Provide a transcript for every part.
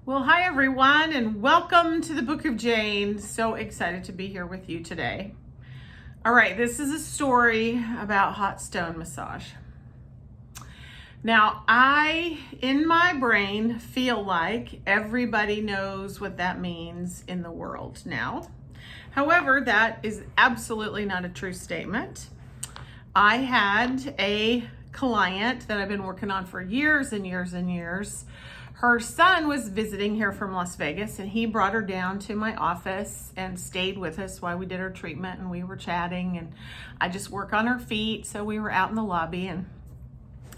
Well, hi everyone, and welcome to the Book of Jane. So excited to be here with you today. All right, this is a story about hot stone massage. Now, in my brain, feel like everybody knows what that means in the world now. However, that is absolutely not a true statement. I had a client that I've been working on for years and years and years. Her son was visiting here from Las Vegas, and he brought her down to my office and stayed with us while we did her treatment, and we were chatting, and I just work on her feet. So we were out in the lobby and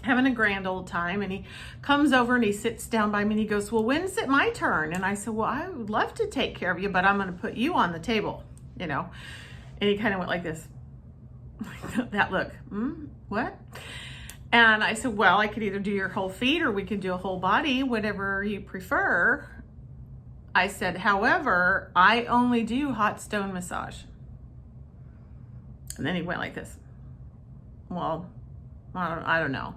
having a grand old time, and he comes over and he sits down by me and he goes, "Well, when's it my turn?" And I said, "Well, I would love to take care of you, but I'm going to put you on the table, you know." And he kind of went like this, that look, what? And I said, "Well, I could either do your whole feet or we could do a whole body, whatever you prefer." I said, "However, I only do hot stone massage." And then he went like this. "Well, I don't know."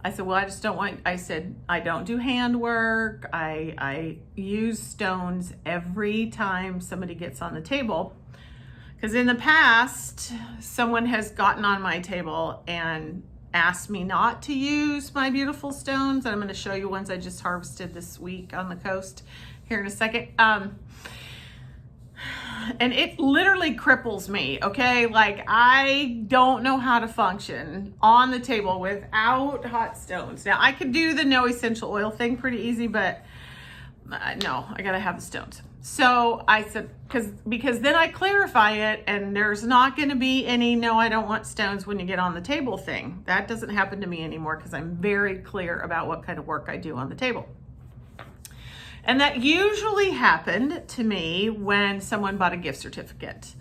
I said, "Well, I just don't want," I said, "I don't do hand work. I use stones every time somebody gets on the table." Because in the past, someone has gotten on my table and asked me not to use my beautiful stones. And I'm going to show you ones I just harvested this week on the coast here in a second. And it literally cripples me, okay? Like, I don't know how to function on the table without hot stones. Now, I could do the no essential oil thing pretty easy, but no, I gotta have the stones. So I said, because then I clarify it, and there's not going to be any "no, I don't want stones when you get on the table" thing. That doesn't happen to me anymore because I'm very clear about what kind of work I do on the table. And that usually happened to me when someone bought a gift certificate.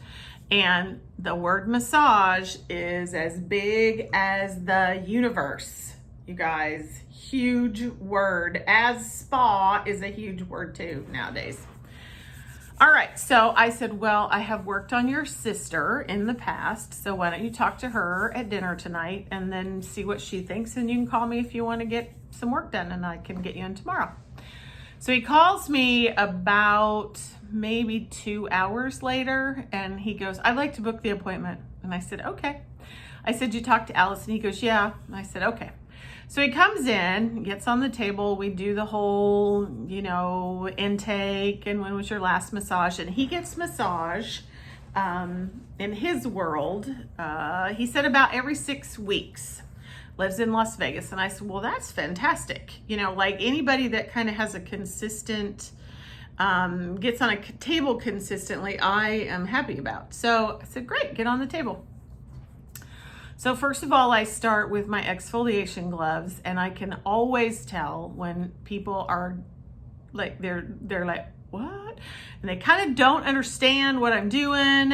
And the word massage is as big as the universe, you guys. Huge word. As spa is a huge word too nowadays. All right, so I said, "Well, I have worked on your sister in the past, so why don't you talk to her at dinner tonight and then see what she thinks, and you can call me if you want to get some work done, and I can get you in tomorrow." So he calls me about maybe 2 hours later, and he goes, "I'd like to book the appointment." And I said, "Okay." I said, "You talked to Alice?" And he goes, "Yeah." And I said, "Okay." So he comes in, gets on the table, we do the whole, intake, and when was your last massage? And he gets massage in his world. He said about every 6 weeks. Lives in Las Vegas. And I said, "Well, that's fantastic." Like anybody that kind of has a consistent, gets on a table consistently, I am happy about. So I said, "Great, get on the table." So first of all, I start with my exfoliation gloves, and I can always tell when people are like, they're like, "What?" And they kind of don't understand what I'm doing,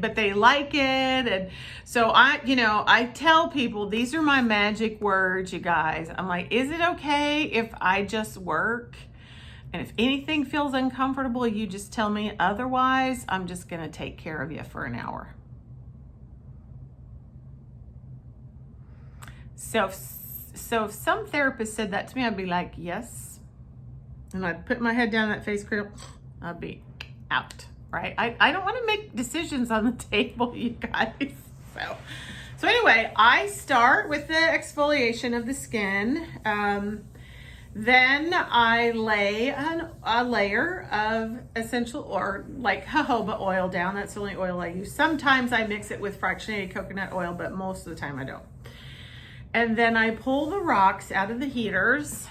but they like it. And so I tell people, these are my magic words, you guys. I'm like, "Is it okay if I just work? And if anything feels uncomfortable, you just tell me. Otherwise, I'm just going to take care of you for an hour." So if some therapist said that to me, I'd be like, "Yes." And I'd put my head down in that face cradle. I'd be out, right? I don't want to make decisions on the table, you guys. So anyway, I start with the exfoliation of the skin. Then I lay a layer of essential or like jojoba oil down. That's the only oil I use. Sometimes I mix it with fractionated coconut oil, but most of the time I don't. And then I pull the rocks out of the heaters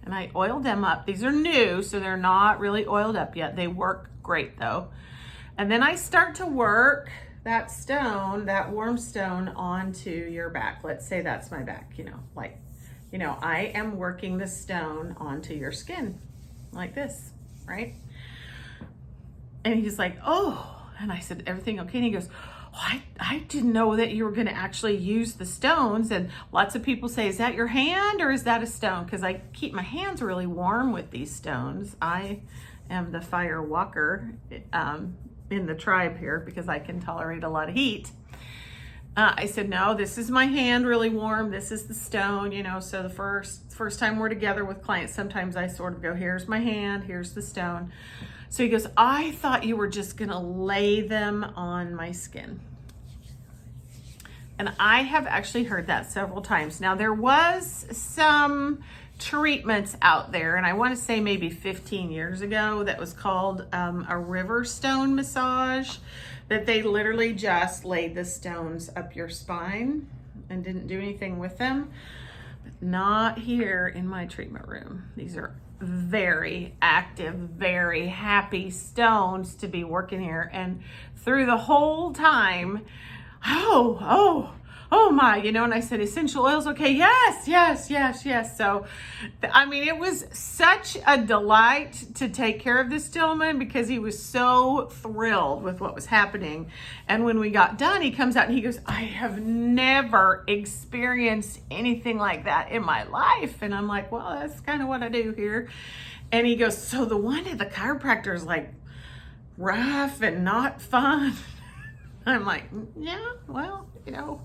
and I oil them up. These are new, so they're not really oiled up yet. They work great though. And then I start to work that stone, that warm stone, onto your back. Let's say that's my back, I am working the stone onto your skin like this, right? And he's like, "Oh," and I said, "Everything okay?" And he goes, "Oh, I didn't know that you were going to actually use the stones." And lots of people say, "Is that your hand or is that a stone?" Because I keep my hands really warm with these stones. I am the fire walker in the tribe here because I can tolerate a lot of heat. I said, no, this is my hand really warm. This is the stone, you know. So the first time we're together with clients, sometimes I sort of go, here's my hand, here's the stone. So he goes, I thought you were just going to lay them on my skin. And I have actually heard that several times. Now, there was some treatments out there, and I want to say maybe 15 years ago, that was called a river stone massage, that they literally just laid the stones up your spine and didn't do anything with them. But not here in my treatment room. These are very active, very happy stones to be working here. And through the whole time, oh my, you know, and I said, essential oils, okay, yes. So, I mean, it was such a delight to take care of this gentleman because he was so thrilled with what was happening. And when we got done, he comes out and he goes, I have never experienced anything like that in my life. And I'm like, well, that's kind of what I do here. And he goes, so the one at the chiropractor is like rough and not fun. I'm like, yeah, well, you know.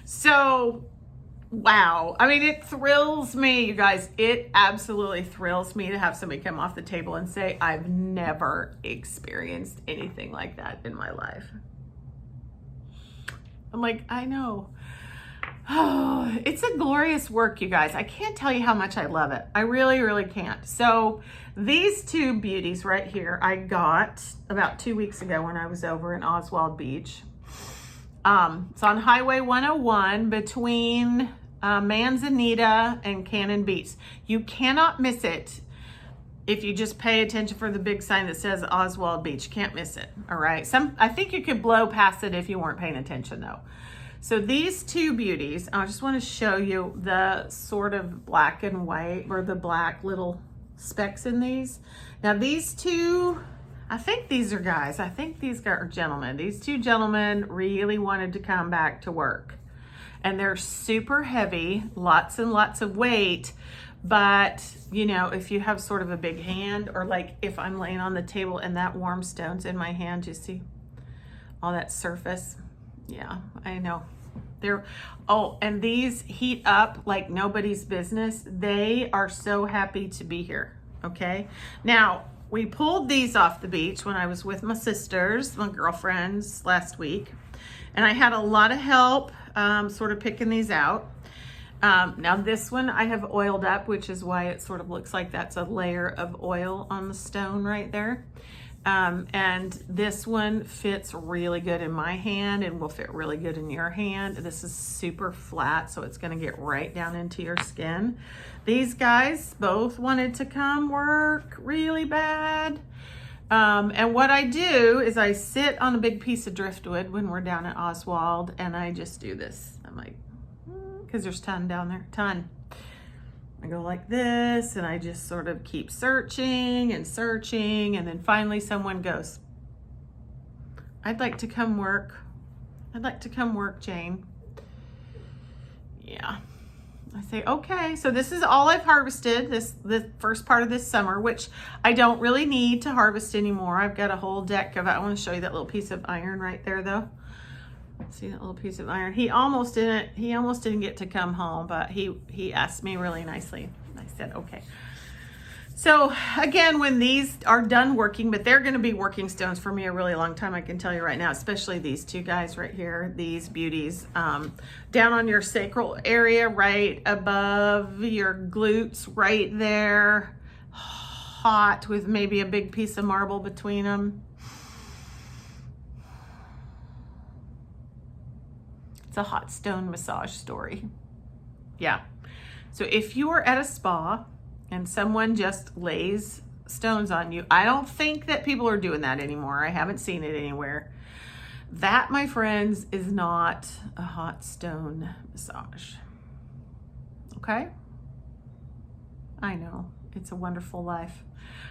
So, wow. I mean, it thrills me, you guys. It absolutely thrills me to have somebody come off the table and say, I've never experienced anything like that in my life. I'm like, I know. Oh, it's a glorious work, you guys. I can't tell you how much I love it. I really, really can't. So these two beauties right here, I got about 2 weeks ago when I was over in Oswald Beach. It's on Highway 101 between Manzanita and Cannon Beach. You cannot miss it if you just pay attention for the big sign that says Oswald Beach. You can't miss it, all right? I think you could blow past it if you weren't paying attention, though. So these two beauties, I just want to show you the sort of black and white, or the black little specks in these. Now these two, I think these are guys. I think these are gentlemen. These two gentlemen really wanted to come back to work. And they're super heavy, lots and lots of weight. But, you know, if you have sort of a big hand, or like if I'm laying on the table and that warm stone's in my hand, you see all that surface? Yeah, I know. And these heat up like nobody's business. They are so happy to be here, okay? Now, we pulled these off the beach when I was with my sisters, my girlfriends, last week. And I had a lot of help sort of picking these out. Now this one I have oiled up, which is why it sort of looks like that's a layer of oil on the stone right there. And this one fits really good in my hand and will fit really good in your hand. This is super flat, so it's going to get right down into your skin. These guys both wanted to come work really bad. And what I do is I sit on a big piece of driftwood when we're down at Oswald, and I just do this. I'm like, because there's ton down there, ton. I go like this, and I just sort of keep searching, and then finally someone goes, I'd like to come work. I'd like to come work, Jane. Yeah. I say, okay. So this is all I've harvested the first part of this summer, which I don't really need to harvest anymore. I've got a whole deck of, I want to show you that little piece of iron right there though. See that little piece of iron? He almost didn't get to come home, but he asked me really nicely. I said, okay. So again, when these are done working, but they're going to be working stones for me a really long time, I can tell you right now, especially these two guys right here, these beauties, down on your sacral area, right above your glutes, right there, hot, with maybe a big piece of marble between them. It's a hot stone massage story. Yeah. So if you are at a spa and someone just lays stones on you, I don't think that people are doing that anymore. I haven't seen it anywhere. That, my friends, is not a hot stone massage. Okay? I know. It's a wonderful life.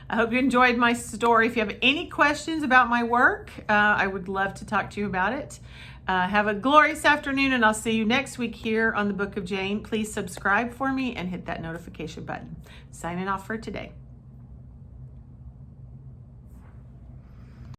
I hope you enjoyed my story. If you have any questions about my work, I would love to talk to you about it. Have a glorious afternoon, and I'll see you next week here on the Book of Jane. Please subscribe for me and hit that notification button. Signing off for today.